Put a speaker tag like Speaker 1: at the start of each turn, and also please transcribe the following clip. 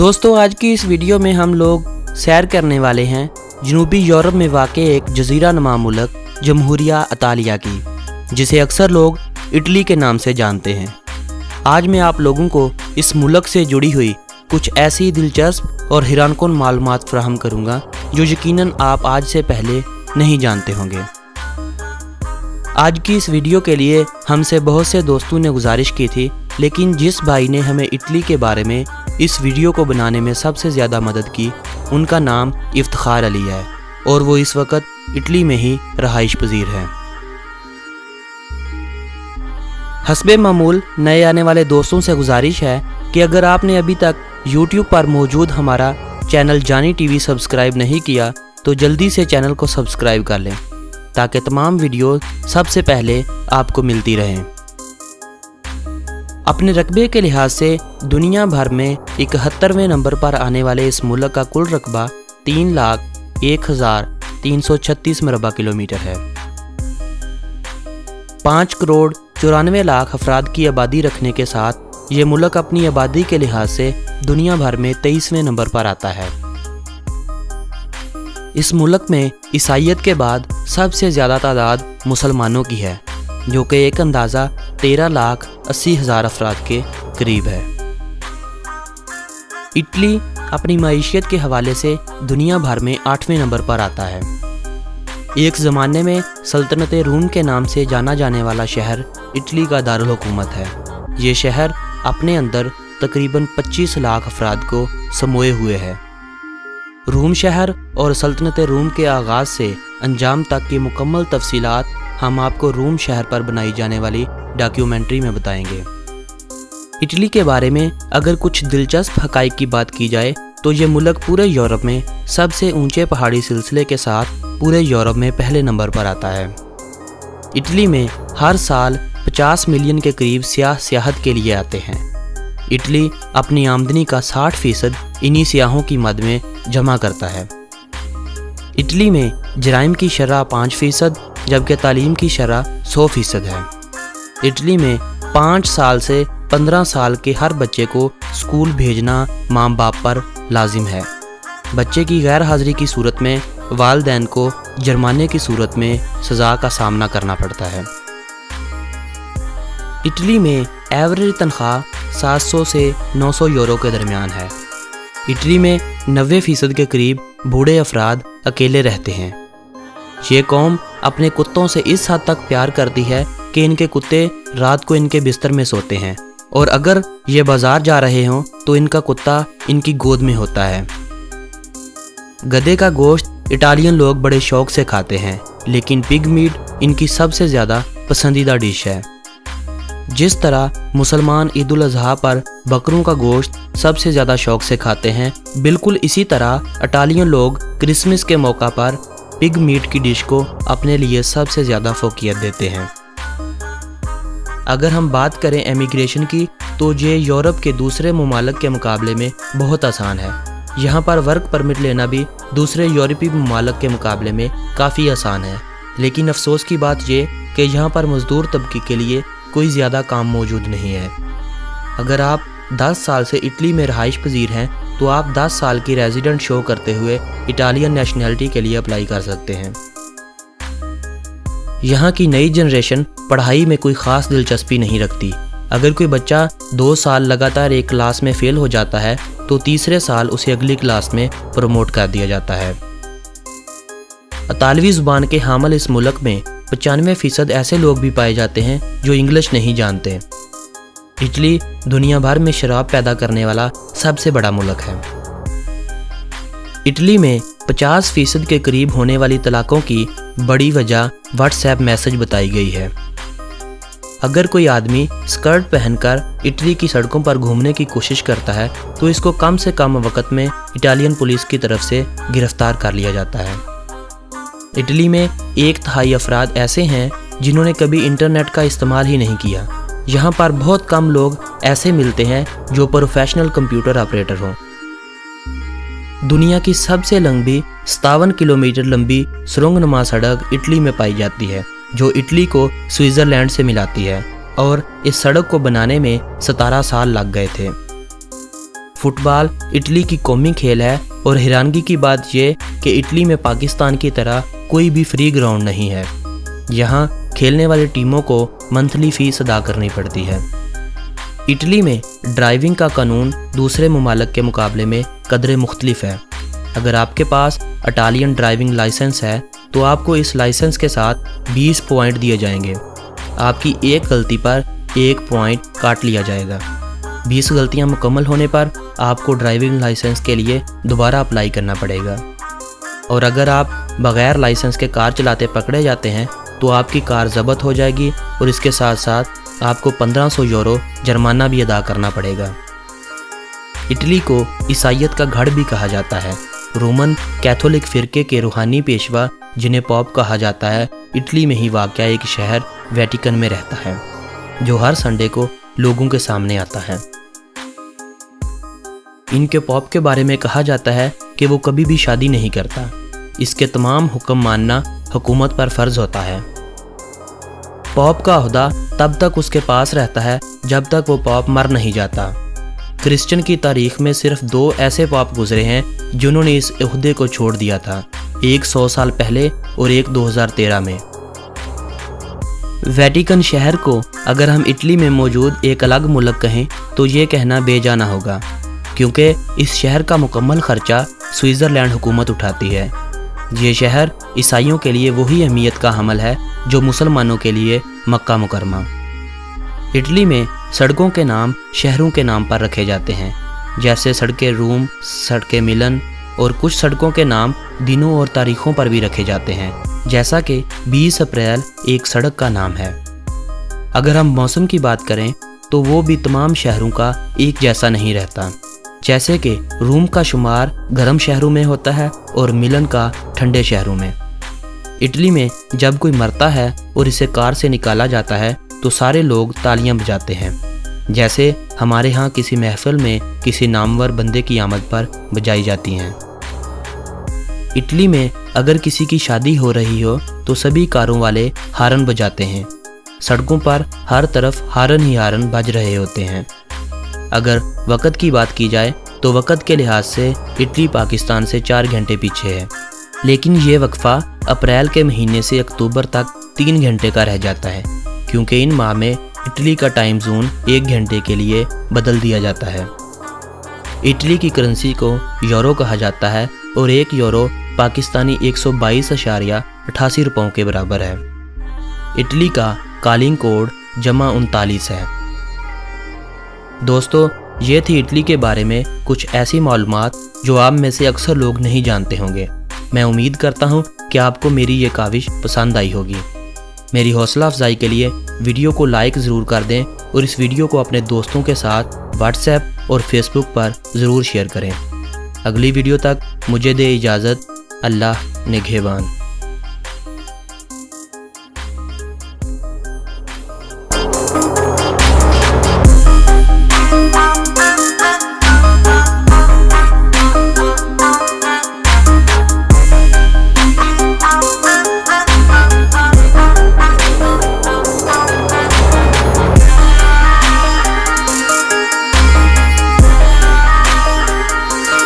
Speaker 1: दोस्तों आज की इस वीडियो में हम लोग सैर करने वाले हैं जनूबी यूरोप में वाक़े एक जज़ीरा नुमा मुल्क जमहूरिया इतालिया की, जिसे अक्सर लोग इटली के नाम से जानते हैं। आज मैं आप लोगों को इस मुल्क से जुड़ी हुई कुछ ऐसी दिलचस्प और हैरानकुन मालूमात फराहम करूँगा जो यकीनन आप आज से पहले नहीं जानते होंगे। आज की इस वीडियो के लिए हमसे बहुत से दोस्तों ने गुजारिश की थी, लेकिन जिस भाई ने हमें इटली के बारे में इस वीडियो को बनाने में सबसे ज़्यादा मदद की उनका नाम इफ्तिखार अली है और वो इस वक्त इटली में ही रहाइश पजीर है। हस्बे मामूल नए आने वाले दोस्तों से गुजारिश है कि अगर आपने अभी तक YouTube पर मौजूद हमारा चैनल जानी टीवी सब्सक्राइब नहीं किया तो जल्दी से चैनल को सब्सक्राइब कर लें ताकि तमाम वीडियो सबसे पहले आपको मिलती रहें। अपने रकबे के लिहाज से दुनिया भर में 71वें नंबर पर आने वाले इस मुल्क का कुल रकबा 3,01,336 मरबा किलोमीटर है। 5,94,00,000 अफराद की आबादी रखने के साथ ये मुल्क अपनी आबादी के लिहाज से दुनिया भर में 23वें नंबर पर आता है। इस मुल्क में ईसाईयत के बाद सबसे ज़्यादा तादाद मुसलमानों की है, जो कि एक अंदाज़ा 13,80,000 अफराद के करीब है। इटली अपनी मईशत के हवाले से दुनिया भर में 8वें नंबर पर आता है। एक ज़माने में सल्तनत रूम के नाम से जाना जाने वाला शहर इटली का दारुल हुकूमत है। ये शहर अपने अंदर तकरीबन 25 लाख अफराद को समोए हुए है। रूम शहर और सल्तनत रूम के आगाज़ से अंजाम तक की मुकम्मल तफसीलात हम आपको रूम शहर पर बनाई जाने वाली डॉक्यूमेंट्री में बताएंगे। इटली के बारे में अगर कुछ दिलचस्प हक़ाइक़ की बात की जाए तो ये मुल्क पूरे यूरोप में सबसे ऊंचे पहाड़ी सिलसिले के साथ पूरे यूरोप में पहले नंबर पर आता है। इटली में हर साल 50 मिलियन के करीब सियाहत के लिए आते हैं। इटली अपनी आमदनी का 60% इन्हीं सियाहों की मद में जमा करता है। इटली में जराइम की शरह 5%, जबकि तालीम की शरह 100% है। इटली में 5 साल से 15 साल के हर बच्चे को स्कूल भेजना माँ बाप पर लाजिम है। बच्चे की गैर हाज़िरी की सूरत में वालिदैन को जुर्माने की सूरत में सज़ा का सामना करना पड़ता है। इटली में एवरेज तनख्वाह 700 से 900 यूरो के दरमियान है। इटली में 90% के करीब बूढ़े अफराद अकेले रहते हैं। ये कौम अपने कुत्तों से इस हद तक प्यार करती है कि इनके कुत्ते रात को इनके बिस्तर में सोते हैं और अगर ये बाजार जा रहे हों तो इनका कुत्ता इनकी गोद में होता है। गधे का गोश्त इटालियन लोग बड़े शौक से खाते हैं, लेकिन पिग मीट इनकी सबसे ज़्यादा पसंदीदा डिश है। जिस तरह मुसलमान ईद उल अज़हा पर बकरों का गोश्त सबसे ज़्यादा शौक से खाते हैं, बिल्कुल इसी तरह इटालियन लोग क्रिसमस के मौका पर पिग मीट की डिश को अपने लिए सबसे ज़्यादा फोकियत देते हैं। अगर हम बात करें एमिग्रेशन की तो ये यूरोप के दूसरे ममालिक के मुकाबले में बहुत आसान है। यहाँ पर वर्क परमिट लेना भी दूसरे यूरोपीय ममालिक के मुकाबले में काफ़ी आसान है, लेकिन अफसोस की बात ये कि यहाँ पर मज़दूर तबके के लिए कोई ज़्यादा काम मौजूद नहीं है। अगर आप 10 साल से इटली में रहाइश पजीर हैं तो आप 10 साल की रेजिडेंट शो करते हुए इटालियन नेशनैलिटी के लिए अप्लाई कर सकते हैं। यहाँ की नई जनरेशन पढ़ाई में कोई ख़ास दिलचस्पी नहीं रखती। अगर कोई बच्चा 2 साल लगातार एक क्लास में फ़ेल हो जाता है तो तीसरे साल उसे अगली क्लास में प्रमोट कर दिया जाता है। इतालवी ज़ुबान के हामिल इस मुल्क में 95% ऐसे लोग भी पाए जाते हैं जो इंग्लिश नहीं जानते। इटली दुनिया भर में शराब पैदा करने वाला सबसे बड़ा मुल्क है। इटली में 50% के करीब होने वाली तलाकों की बड़ी वजह व्हाट्सएप मैसेज बताई गई है। अगर कोई आदमी स्कर्ट पहनकर इटली की सड़कों पर घूमने की कोशिश करता है तो इसको कम से कम वक्त में इटालियन पुलिस की तरफ से गिरफ्तार कर लिया जाता है। इटली में 1/3 अफराद ऐसे हैं जिन्होंने कभी इंटरनेट का इस्तेमाल ही नहीं किया। यहाँ पर बहुत कम लोग ऐसे मिलते हैं जो प्रोफेशनल कंप्यूटर ऑपरेटर हों। दुनिया की सबसे लंबी 57 किलोमीटर लंबी सुरंगनुमा सड़क इटली में पाई जाती है, जो इटली को स्विट्ज़रलैंड से मिलाती है और इस सड़क को बनाने में 17 साल लग गए थे। فٹ بال اٹلی کی قومی کھیل ہے اور حیرانگی کی بات یہ کہ اٹلی میں پاکستان کی طرح کوئی بھی فری گراؤنڈ نہیں ہے۔ یہاں کھیلنے والی ٹیموں کو منتھلی فیس ادا کرنی پڑتی ہے۔ اٹلی میں ڈرائیونگ کا قانون دوسرے ممالک کے مقابلے میں قدرے مختلف ہے۔ اگر آپ کے پاس اٹالین ڈرائیونگ لائسنس ہے تو آپ کو اس لائسنس کے ساتھ 20 پوائنٹ دیے جائیں گے۔ آپ کی ایک غلطی پر 1 پوائنٹ کاٹ لیا جائے گا۔ 20 غلطیاں مکمل ہونے پر آپ کو ڈرائیونگ لائسنس کے لیے دوبارہ اپلائی کرنا پڑے گا، اور اگر آپ بغیر لائسنس کے کار چلاتے پکڑے جاتے ہیں تو آپ کی کار ضبط ہو جائے گی اور اس کے ساتھ ساتھ آپ کو 1500 یورو جرمانہ بھی ادا کرنا پڑے گا۔ اٹلی کو عیسائیت کا گھر بھی کہا جاتا ہے۔ رومن کیتھولک فرقے کے روحانی پیشوا جنہیں پوپ کہا جاتا ہے، اٹلی میں ہی واقع ایک شہر ویٹیکن میں رہتا ہے، جو ہر سنڈے کو لوگوں کے سامنے آتا ہے۔ ان کے پوپ کے بارے میں کہا جاتا ہے کہ وہ کبھی بھی شادی نہیں کرتا۔ اس کے تمام حکم ماننا حکومت پر فرض ہوتا ہے۔ پوپ کا عہدہ تب تک اس کے پاس رہتا ہے جب تک وہ پوپ مر نہیں جاتا۔ کرسچن کی تاریخ میں صرف 2 ایسے پوپ گزرے ہیں جنہوں نے اس عہدے کو چھوڑ دیا تھا، ایک 100 سال پہلے اور ایک 2013 میں۔ ویٹیکن شہر کو اگر ہم اٹلی میں موجود ایک الگ ملک کہیں تو یہ کہنا بے جانا ہوگا، کیونکہ اس شہر کا مکمل خرچہ سوئٹزرلینڈ حکومت اٹھاتی ہے۔ یہ شہر عیسائیوں کے لیے وہی اہمیت کا حامل ہے جو مسلمانوں کے لیے مکہ مکرمہ۔ اٹلی میں سڑکوں کے نام شہروں کے نام پر رکھے جاتے ہیں، جیسے سڑکیں روم، سڑکیں ملن، اور کچھ سڑکوں کے نام دنوں اور تاریخوں پر بھی رکھے جاتے ہیں، جیسا کہ 20 اپریل ایک سڑک کا نام ہے۔ اگر ہم موسم کی بات کریں تو وہ بھی تمام شہروں کا ایک جیسا نہیں رہتا، جیسے کہ روم کا شمار گرم شہروں میں ہوتا ہے اور ملن کا ٹھنڈے شہروں میں۔ اٹلی میں جب کوئی مرتا ہے اور اسے کار سے نکالا جاتا ہے تو سارے لوگ تالیاں بجاتے ہیں، جیسے ہمارے ہاں کسی محفل میں کسی نامور بندے کی آمد پر بجائی جاتی ہیں۔ اٹلی میں اگر کسی کی شادی ہو رہی ہو تو سبھی کاروں والے ہارن بجاتے ہیں۔ سڑکوں پر ہر طرف ہارن ہی ہارن بج رہے ہوتے ہیں۔ اگر وقت کی بات کی جائے تو وقت کے لحاظ سے اٹلی پاکستان سے 4 گھنٹے پیچھے ہے، لیکن یہ وقفہ اپریل کے مہینے سے اکتوبر تک 3 گھنٹے کا رہ جاتا ہے، کیونکہ ان ماہ میں اٹلی کا ٹائم زون 1 گھنٹے کے لیے بدل دیا جاتا ہے۔ اٹلی کی کرنسی کو یورو کہا جاتا ہے اور 1 یورو پاکستانی 122.88 روپوں کے برابر ہے۔ اٹلی کا کالنگ کوڈ +39 ہے۔ دوستو، یہ تھی اٹلی کے بارے میں کچھ ایسی معلومات جو آپ میں سے اکثر لوگ نہیں جانتے ہوں گے۔ میں امید کرتا ہوں کہ آپ کو میری یہ کاوش پسند آئی ہوگی۔ میری حوصلہ افزائی کے لیے ویڈیو کو لائک ضرور کر دیں اور اس ویڈیو کو اپنے دوستوں کے ساتھ واٹس ایپ اور فیس بک پر ضرور شیئر کریں۔ اگلی ویڈیو تک مجھے دے اجازت۔ اللہ نگہبان۔